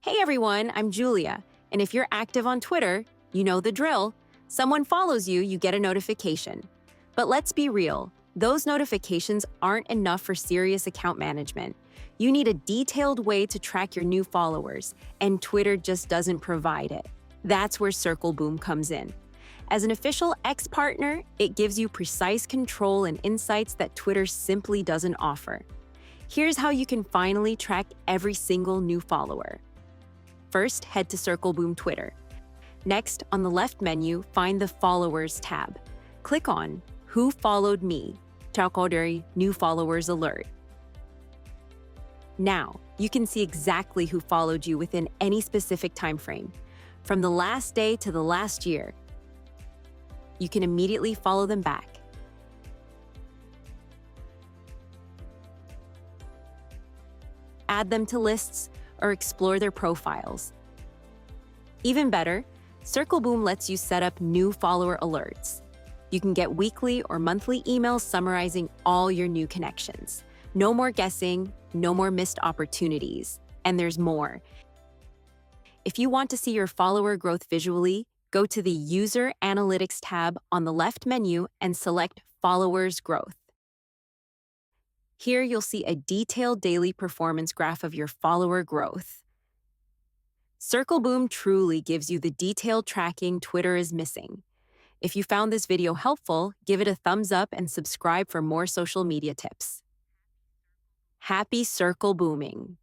Hey everyone, I'm Julia, and if you're active on Twitter, you know the drill. Someone follows you, you get a notification. But let's be real, those notifications aren't enough for serious account management. You need a detailed way to track your new followers, and Twitter just doesn't provide it. That's where Circleboom comes in. As an official X partner, it gives you precise control and insights that Twitter simply doesn't offer. Here's how you can finally track every single new follower. First, head to Circleboom Twitter. Next, on the left menu, find the Followers tab. Click on Who Followed Me? Chakoderi New Followers Alert. Now, you can see exactly who followed you within any specific time frame, from the last day to the last year. You can immediately follow them back. Add them to lists or explore their profiles. Even better, Circleboom lets you set up new follower alerts. You can get weekly or monthly emails summarizing all your new connections. No more guessing, no more missed opportunities, and there's more. If you want to see your follower growth visually, go to the User Analytics tab on the left menu and select Followers Growth. Here you'll see a detailed daily performance graph of your follower growth. Circleboom truly gives you the detailed tracking Twitter is missing. If you found this video helpful, give it a thumbs up and subscribe for more social media tips. Happy Circlebooming!